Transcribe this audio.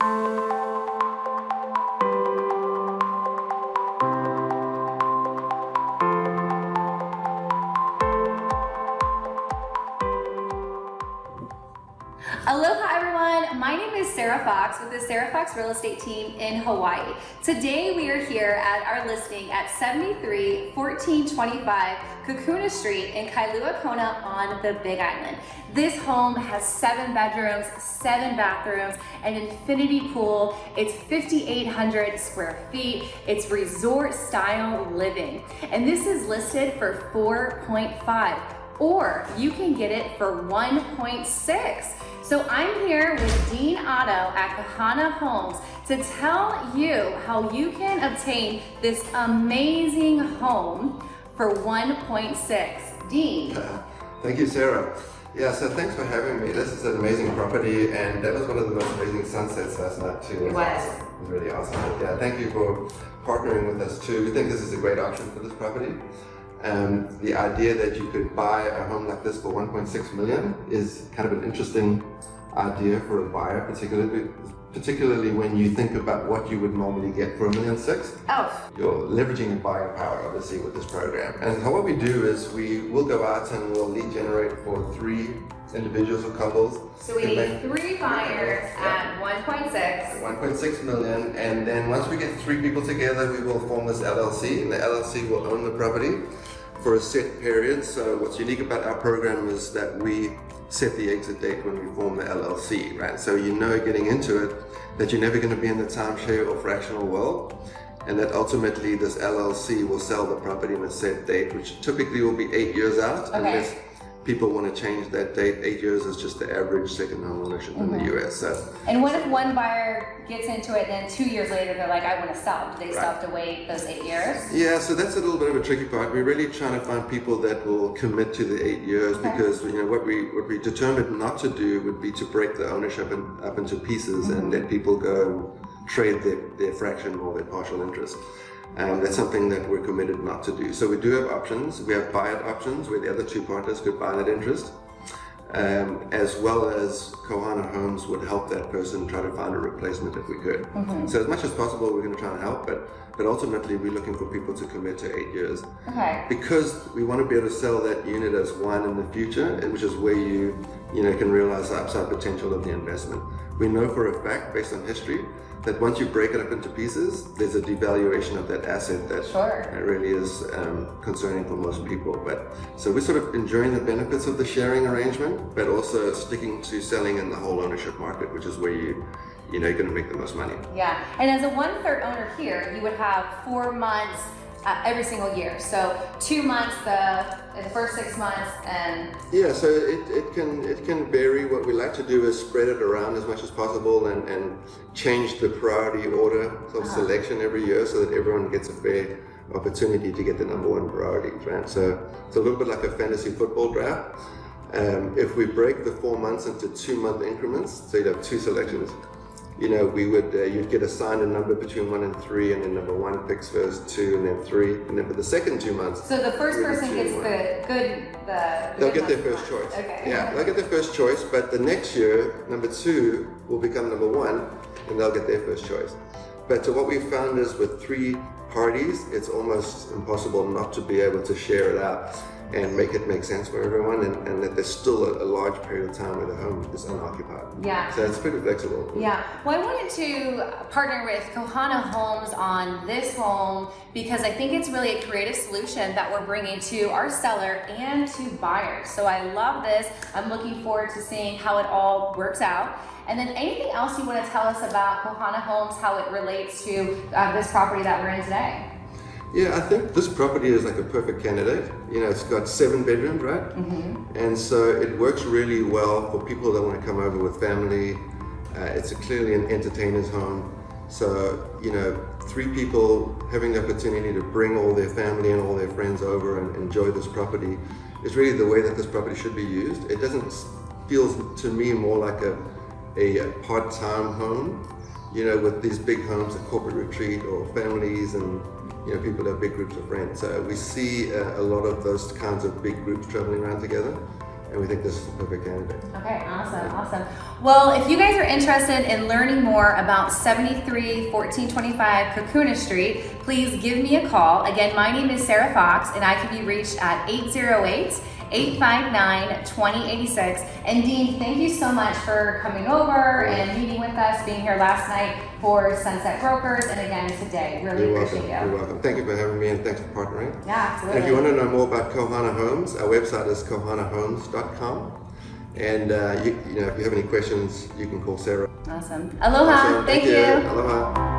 Aloha everyone, my name is Sara Fox with the Sara Fox Real Estate Team in Hawaii. Today we are here at our listing at 731425 Kukuna Street in Kailua Kona on the Big Island. This home has 7 bedrooms, 7 bathrooms, an infinity pool. It's 5,800 square feet. It's resort style living. And this is listed for 4.5, or you can get it for 1.6. So I'm here with Dean Otto at Kahana Homes to tell you how you can obtain this amazing home for 1.6. Dean. Thank you, Sarah. Yeah, so thanks for having me. This is an amazing property, and that was one of the most amazing sunsets last night too. It was. It was really awesome. But yeah, thank you for partnering with us too. We think this is a great option for this property. The idea that you could buy a home like this for 1.6 million is kind of an interesting idea for a buyer, particularly when you think about what you would normally get for $1.6 million. Oh. You're leveraging your buying power, obviously, with this program. And so what we do is we will go out and we'll lead generate for 3 individuals or couples. So we need 3 buyers at 1.6. 1.6 million, and then once we get 3 people together, we will form this LLC, and the LLC will own the property for a set period. So what's unique about our program is that we set the exit date when we form the LLC, right? So you know getting into it that you're never going to be in the timeshare or fractional world, and that ultimately this LLC will sell the property in a set date, which typically will be 8 years out, unless people want to change that date. 8 years is just the average second home ownership in the US. So, and what if one buyer gets into it and then 2 years later they're like, I want to sell? Do they still have to wait those 8 years? Yeah, so that's a little bit of a tricky part. We're really trying to find people that will commit to the 8 years, because you know what we determined not to do would be to break the ownership up into pieces and let people go trade their fraction or their partial interest. That's something that we're committed not to do. So we do have options. We have buyout options where the other 2 partners could buy that interest, as well as Kahana Homes would help that person try to find a replacement if we could. So as much as possible, we're going to try and help, but ultimately we're looking for people to commit to 8 years. Because we want to be able to sell that unit as one in the future, which is where you can realize the upside potential of the investment. We know for a fact, based on history, that once you break it up into pieces, there's a devaluation of that asset that really is concerning for most people. But so we're sort of enjoying the benefits of the sharing arrangement, but also sticking to selling in the whole ownership market, which is where you're going to make the most money. Yeah, and as a 1/3 owner here, you would have 4 months every single year. So 2 months in the first 6 months, and yeah, so it can vary. What we like to do is spread it around as much as possible and change the priority order of selection every year so that everyone gets a fair opportunity to get the #1 priority, right? So it's a little bit like a fantasy football draft. If we break the 4 months into 2-month increments, so you'd have 2 selections, we would you'd get assigned a number between 1 and 3, and then #1 picks first, 2, and then 3, and then for the second 2 months. So the first person gets they'll get their first choice. Okay. Yeah, they'll get their first choice, but the next year, #2 will become #1, and they'll get their first choice. But so what we found is with 3 parties, it's almost impossible not to be able to share it out and make it make sense for everyone, and that there's still a large period of time where the home is unoccupied. Yeah. So it's pretty flexible. Yeah. Well, I wanted to partner with Kahana Homes on this home because I think it's really a creative solution that we're bringing to our seller and to buyers. So I love this. I'm looking forward to seeing how it all works out. And then anything else you want to tell us about Kahana Homes, how it relates to this property that we're in today? Yeah, I think this property is like a perfect candidate. It's got 7 bedrooms, right? And so it works really well for people that want to come over with family. It's clearly an entertainer's home. So, 3 people having the opportunity to bring all their family and all their friends over and enjoy this property is really the way that this property should be used. It doesn't feel to me more like a part-time home, with these big homes, a corporate retreat or families and people have big groups of friends. So we see a lot of those kinds of big groups traveling around together. and we think this is the perfect candidate. Okay, awesome. Well, if you guys are interested in learning more about 731425 Kakuna Street, please give me a call. Again, my name is Sara Fox, and I can be reached at 808-859-2086. And Dean, thank you so much for coming over and meeting with us, being here last night for Sunset Brokers, and again today. Really appreciate you. You're welcome. Thank you for having me, and thanks for partnering. Yeah, absolutely. And if you want to know more about Kohana Homes, our website is kohanahomes.com. And if you have any questions, you can call Sara. Awesome. Aloha. Thank you. Aloha.